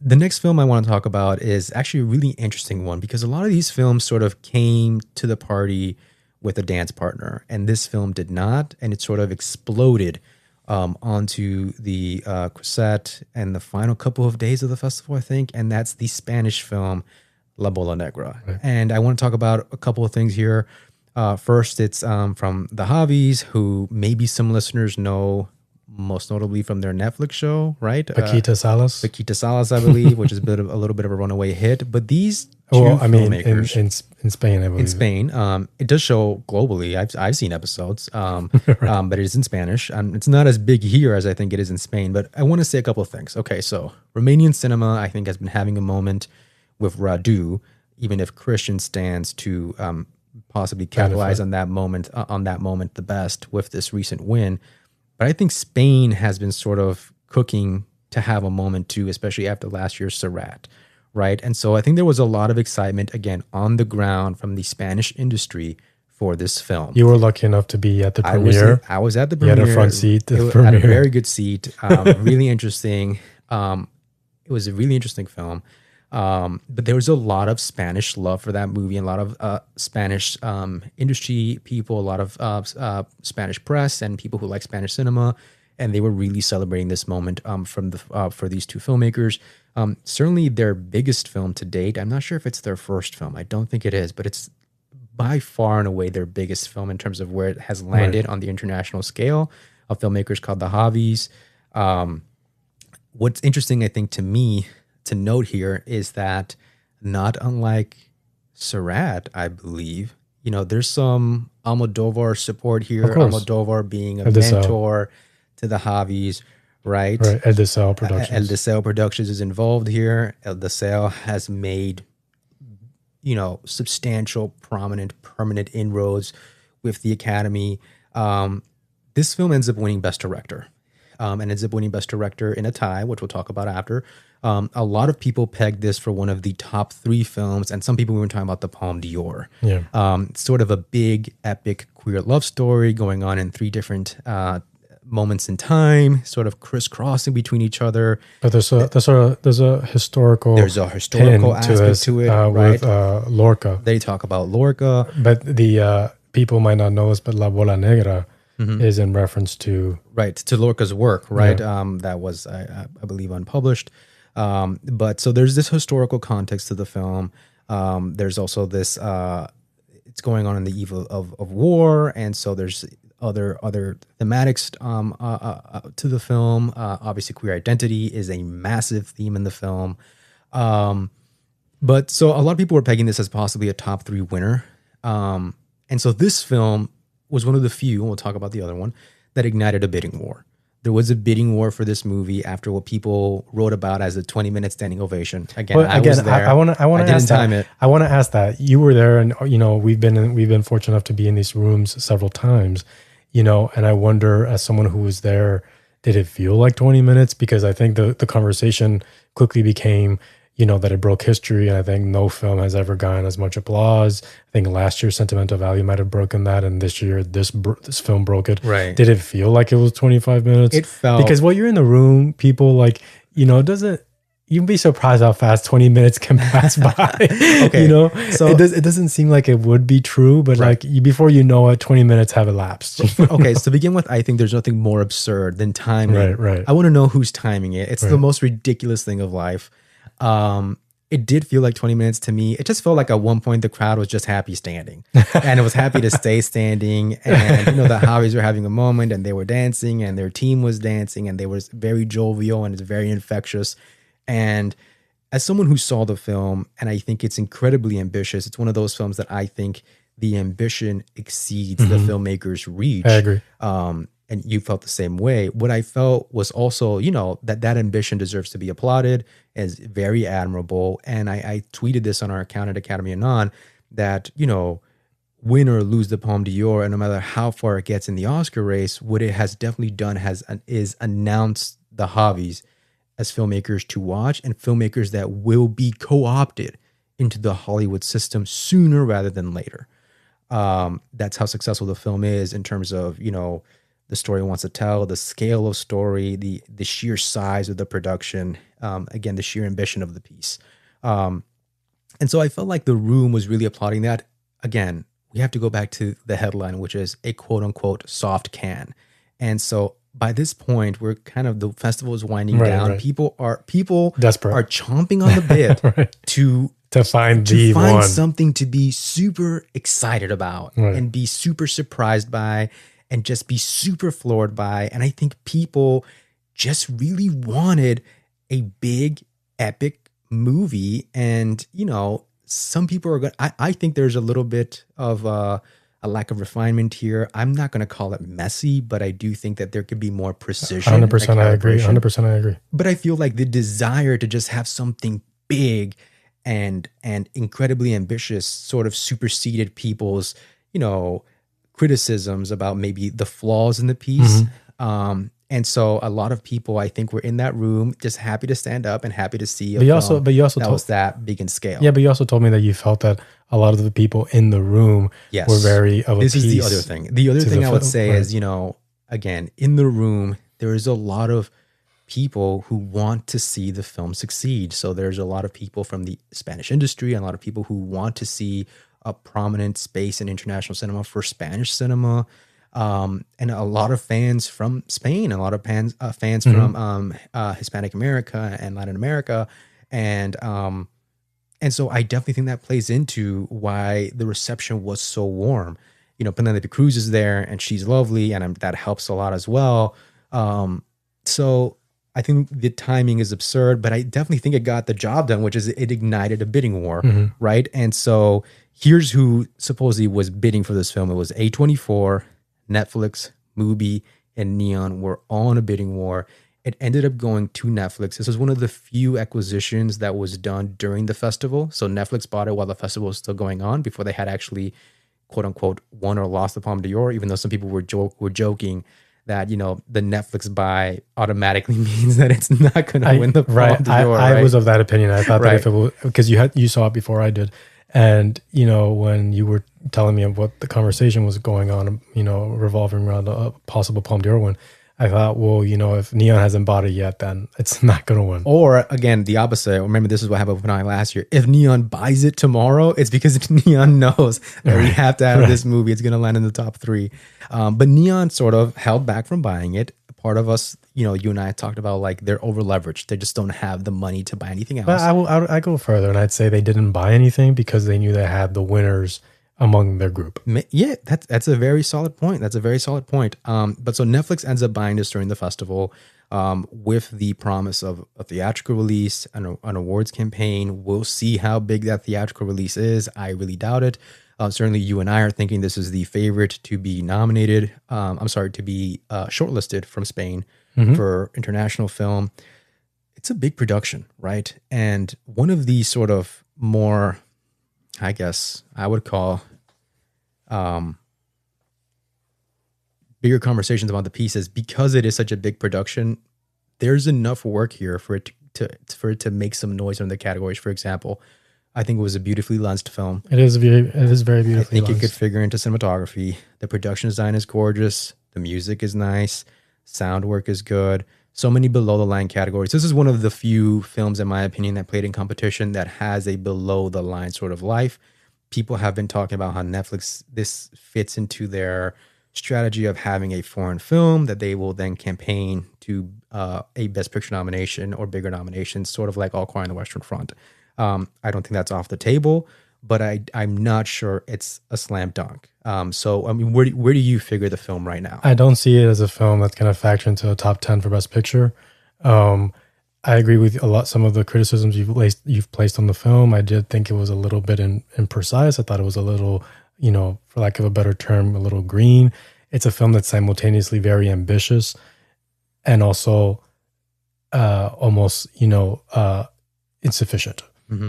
The next film I want to talk about is actually a really interesting one because a lot of these films sort of came to the party with a dance partner, and this film did not, and it sort of exploded onto the cassette and the final couple of days of the festival, I think, and that's the Spanish film La Bola Negra. Right. And I want to talk about a couple of things here. First, it's from the Javis, who maybe some listeners know most notably from their Netflix show, right? Paquita Salas, I believe, which is a little bit of a runaway hit. But these two filmmakers in Spain, I believe. In Spain, it does show globally. I've seen episodes, right. But it is in Spanish. It's not as big here as I think it is in Spain. But I want to say a couple of things. Okay, so Romanian cinema, I think, has been having a moment with Radu, even if Christian stands to possibly capitalize on that moment the best with this recent win. But I think Spain has been sort of cooking to have a moment too, especially after last year's Serrat, right? And so I think there was a lot of excitement, again, on the ground from the Spanish industry for this film. You were lucky enough to be at the premiere. I was at the premiere. You had a front seat. I had a very good seat. Really interesting. It was a really interesting film. But there was a lot of Spanish love for that movie, and a lot of Spanish industry people, a lot of Spanish press, and people who like Spanish cinema, and they were really celebrating this moment for these two filmmakers. Certainly their biggest film to date. I'm not sure if it's their first film. I don't think it is, but it's by far and away their biggest film in terms of where it has landed on the international scale of filmmakers called the Javis. What's interesting, I think, to me, to note here is that not unlike Serrat, I believe, there's some Almodóvar support here. Almodóvar being a mentor to the Javis, right? Right. El Deseo Productions. El Deseo Productions is involved here. El Deseo has made, substantial, prominent, permanent inroads with the Academy. This film ends up winning Best Director. And ends up winning Best Director in a tie, which we'll talk about after. A lot of people pegged this for one of the top 3 films, and some people were talking about the Palme d'Or. Yeah. Sort of a big, epic queer love story going on in 3 different moments in time, sort of crisscrossing between each other. But there's a historical aspect to it, right? With Lorca. They talk about Lorca, but the people might not know this, but La Bola Negra is in reference to Lorca's work, right? Yeah. That was, I believe, unpublished. But so there's this historical context to the film. There's also this, it's going on in the eve of war. And so there's other thematics to the film. Obviously, queer identity is a massive theme in the film. But so a lot of people were pegging this as possibly a top 3 winner. And so this film was one of the few, and we'll talk about the other one, that ignited a bidding war. There was a bidding war for this movie after what people wrote about as a 20-minute standing ovation. Again, I was there. I want to ask that. You were there, and we've been fortunate enough to be in these rooms several times. And I wonder, as someone who was there, did it feel like 20 minutes? Because I think the conversation quickly became, that it broke history, and I think no film has ever gotten as much applause. I think last year Sentimental Value might have broken that, and this year this film broke it. Right. Did it feel like it was 25 minutes? It felt... Because while you're in the room, people you'd be surprised how fast 20 minutes can pass by. Okay. So it doesn't seem like it would be true, but before you know it, 20 minutes have elapsed. Okay, so to begin with, I think there's nothing more absurd than timing. Right. I want to know who's timing it. It's the most ridiculous thing of life. It did feel like 20 minutes to me. It just felt like at one point the crowd was just happy standing and it was happy to stay standing. And, the Javis were having a moment and they were dancing and their team was dancing and they were very jovial and it's very infectious. And as someone who saw the film, and I think it's incredibly ambitious, it's one of those films that I think the ambition exceeds the filmmaker's reach. I agree. And you felt the same way. What I felt was also, that ambition deserves to be applauded, is very admirable. And I tweeted this on our account at Academy Anon that, win or lose the Palme d'Or, and no matter how far it gets in the Oscar race, what it has definitely done is announced the Javis as filmmakers to watch and filmmakers that will be co-opted into the Hollywood system sooner rather than later. That's how successful the film is in terms of, the story wants to tell, the scale of story, the sheer size of the production, again, the sheer ambition of the piece. And so I felt like The Room was really applauding that. Again, we have to go back to the headline, which is a quote unquote soft can. And so by this point, we're kind of, the festival is winding down. Right. People desperate, are chomping on the bit right. to find something to be super excited about right. and be super surprised by and just be super floored by. And I think people just really wanted a big, epic movie. And, you know, some people are going to, I think there's a little bit of a lack of refinement here. I'm not going to call it messy, but I do think that there could be more precision. 100% I agree. 100% I agree. But I feel like the desire to just have something big and incredibly ambitious sort of superseded people's, you know, criticisms about maybe the flaws in the piece. Mm-hmm. And so a lot of people, I think, were in that room just happy to stand up and happy to see but you also was that big in scale. Yeah, but you also told me that you felt that a lot of the people in the room were very of a piece. This is the other thing. The other thing I would say is, you know, again, in the room, there is a lot of people who want to see the film succeed. So there's a lot of people from the Spanish industry and a lot of people who want to see a prominent space in international cinema for Spanish cinema. And a lot of fans from Spain, a lot of fans from Hispanic America and Latin America. And so I definitely think that plays into why the reception was so warm. You know, Penélope Cruz is there and she's lovely, and that helps a lot as well. So I think the timing is absurd, but I definitely think it got the job done, which is it ignited a bidding war, right? And so here's who supposedly was bidding for this film. It was A24, Netflix, Mubi, and Neon were all in a bidding war. It ended up going to Netflix. This was one of the few acquisitions that was done during the festival. So Netflix bought it while the festival was still going on, before they had actually, quote unquote, won or lost the Palme d'Or, even though some people were joking that, you know, the Netflix buy automatically means that it's not going to win the Palme d'Or. I was of that opinion. I thought that if it was, because you saw it before I did. And, you know, when you were telling me of what the conversation was going on, you know, revolving around a possible Palme d'Or win, I thought, well, you know, if Neon hasn't bought it yet, then it's not going to win. Or again, the opposite. Remember, this is what happened with Panay last year. If Neon buys it tomorrow, it's because Neon knows that we have to have this movie. It's going to land in the top 3. But Neon sort of held back from buying it. Part of us, you know, you and I talked about, like, they're over leveraged. They just don't have the money to buy anything else. But I go further and I'd say they didn't buy anything because they knew they had the winners among their group. Yeah, that's a very solid point. But so Netflix ends up buying this during the festival with the promise of a theatrical release, an awards campaign. We'll see how big that theatrical release is. I really doubt it. Certainly you and I are thinking this is the favorite to be nominated. To be shortlisted from Spain for international film. It's a big production, right? And one of the sort of more, I guess I would call bigger conversations about the pieces, because it is such a big production. There's enough work here for it to make some noise in the categories. For example, I think it was a beautifully lensed film. It is very beautifully. I think lensed. It could figure into cinematography. The production design is gorgeous. The music is nice. Sound work is good. So many below the line categories. This is one of the few films, in my opinion, that played in competition that has a below the line sort of life. People have been talking about how Netflix, this fits into their strategy of having a foreign film that they will then campaign to a Best Picture nomination or bigger nominations, sort of like All Quiet on the Western Front. I don't think that's off the table, but I'm not sure it's a slam dunk. So, I mean, where do you figure the film right now? I don't see it as a film that's going to factor into a top 10 for Best Picture. I agree with some of the criticisms you've placed on the film. I did think it was a little bit imprecise. I thought it was a little, you know, for lack of a better term, a little green. It's a film that's simultaneously very ambitious and also almost, you know, insufficient.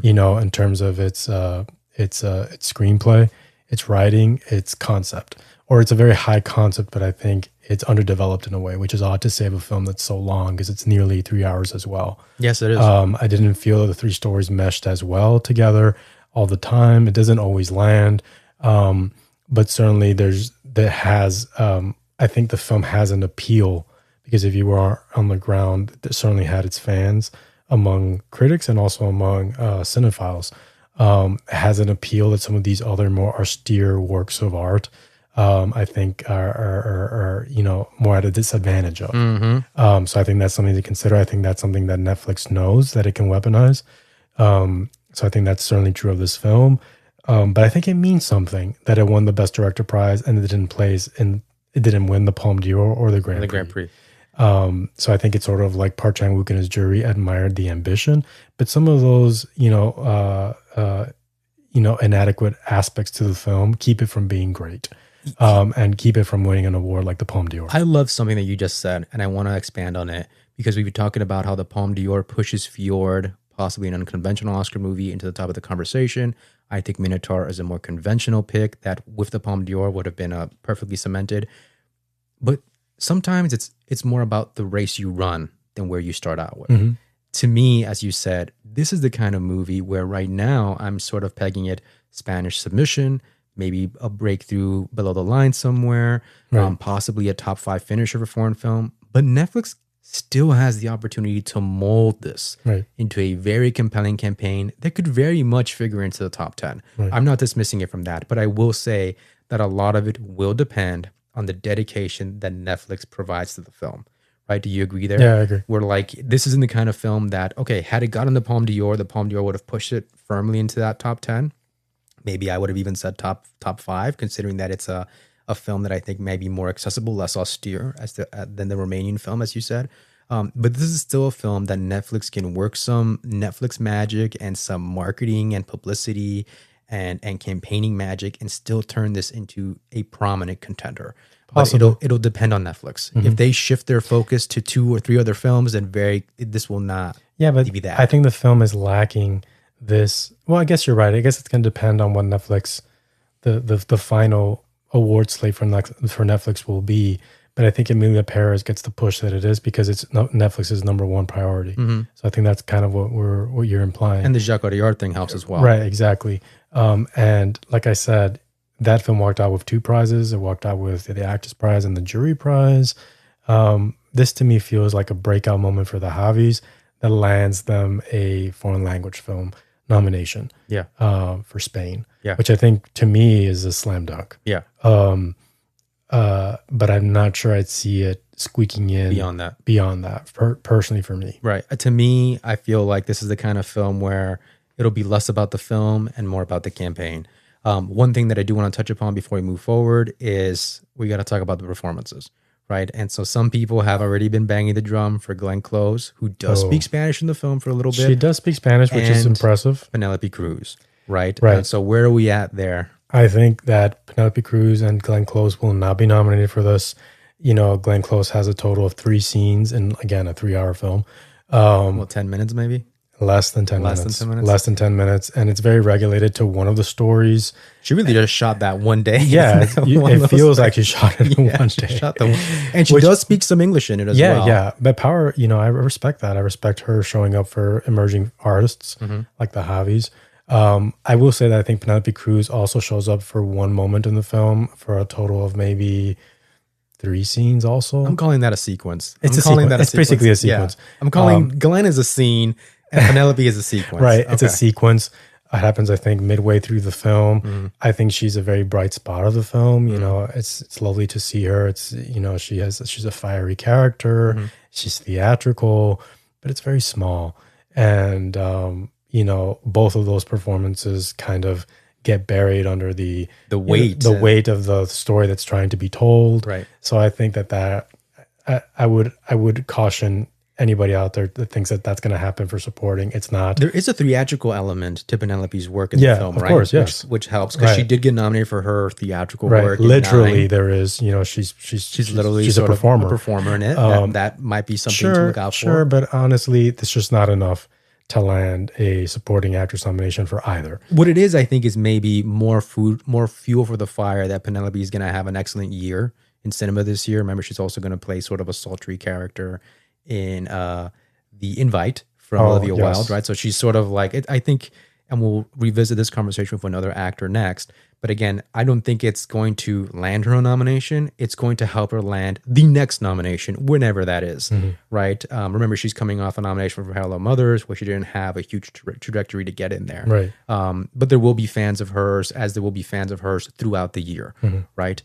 You know, in terms of its screenplay, its writing, its concept, or it's a very high concept, but I think it's underdeveloped in a way, which is odd to say of a film that's so long, because it's nearly 3 hours as well. Yes, it is. I didn't feel that the 3 stories meshed as well together all the time. It doesn't always land, but certainly I I think the film has an appeal because if you were on the ground, it certainly had its fans among critics and also among cinephiles. It has an appeal that some of these other more austere works of art, I think, are more at a disadvantage of. So I think that's something to consider. I think that's something that Netflix knows that it can weaponize. So I think that's certainly true of this film. But I think it means something that it won the Best Director prize and it didn't win the Palme d'Or or the Grand Prix. So I think it's sort of like Park Chan-wook and his jury admired the ambition, but some of those, inadequate aspects to the film keep it from being great, and keep it from winning an award like the Palme d'Or. I love something that you just said, and I want to expand on it because we've been talking about how the Palme d'Or pushes Fjord, possibly an unconventional Oscar movie, into the top of the conversation. I think Minotaur is a more conventional pick that with the Palme d'Or would have been perfectly cemented. But sometimes it's more about the race you run than where you start out with. To me, as you said, this is the kind of movie where right now I'm sort of pegging it Spanish submission, maybe a breakthrough below the line somewhere, possibly a top 5 finisher for foreign film. But Netflix still has the opportunity to mold this into a very compelling campaign that could very much figure into the top 10. I'm not dismissing it from that, but I will say that a lot of it will depend on the dedication that Netflix provides to the film. Right? Do you agree there? Yeah, I agree. We're like, this isn't the kind of film that, okay, had it gotten the Palme d'Or would have pushed it firmly into that top 10. Maybe I would have even said top 5, considering that it's a film that I think may be more accessible, less austere than the Romanian film, as you said. But this is still a film that Netflix can work some Netflix magic and some marketing and publicity and campaigning magic and still turn this into a prominent contender. But it'll depend on Netflix. If they shift their focus to 2 or 3 other films, then this will not be that. I think the film is lacking this. Well, I guess you're right. I guess it's going to depend on what Netflix, the final award slate for Netflix will be. But I think Emilia Perez gets the push that it is because it's Netflix's number 1 priority. So I think that's kind of what you're implying. And the Jacques Audiard thing helps as well. Right, exactly. And like I said, that film walked out with 2 prizes. It walked out with the Actors Prize and the Jury Prize. This to me feels like a breakout moment for the Javis that lands them a foreign language film nomination. For Spain. Which I think to me is a slam dunk. But I'm not sure I'd see it squeaking in beyond that personally for me. Right. To me, I feel like this is the kind of film where it'll be less about the film and more about the campaign. One thing that I do want to touch upon before we move forward is we got to talk about the performances, right? And so some people have already been banging the drum for Glenn Close, who does speak Spanish in the film for a little bit. She does speak Spanish, which is impressive. Penelope Cruz, right? Right. So where are we at there? I think that Penelope Cruz and Glenn Close will not be nominated for this. Glenn Close has a total of 3 scenes in, again, a 3-hour film. 10 minutes maybe? Less than 10 minutes. And it's very regulated to one of the stories. She really just shot that one day. Yeah. It feels like she shot it in one day. And she does speak some English in it as well. Yeah. But Power, I respect that. I respect her showing up for emerging artists like the Javis. I will say that I think Penelope Cruz also shows up for one moment in the film for a total of maybe 3 scenes also. I'm calling that a sequence. It's basically a sequence. Yeah. I'm calling Glenn as a scene and Penelope is a sequence. Right. It's a sequence. It happens, I think, midway through the film. I think she's a very bright spot of the film. It's lovely to see her. It's, she's a fiery character. She's theatrical, but it's very small. And, both of those performances kind of get buried under the weight of the story that's trying to be told. Right. So I think that I would caution anybody out there that thinks that that's going to happen for supporting. It's not. There is a theatrical element to Penelope's work in the film, of right? Course, yes. Which helps because she did get nominated for her theatrical work. Literally, there is. She's literally a performer in it. That might be something to look out for. Sure, but honestly, it's just not enough to land a supporting actress nomination for either. What it is, I think, is maybe more fuel for the fire that Penelope is going to have an excellent year in cinema this year. Remember, she's also going to play sort of a sultry character in The Invite from Olivia Wilde, right? So she's sort of like, I think, and we'll revisit this conversation with another actor next, But again, I don't think it's going to land her a nomination. It's going to help her land the next nomination, whenever that is, right? Remember, she's coming off a nomination for Hello Mothers, where she didn't have a huge trajectory to get in there. Right. But there will be fans of hers, as there will be fans of hers throughout the year, right?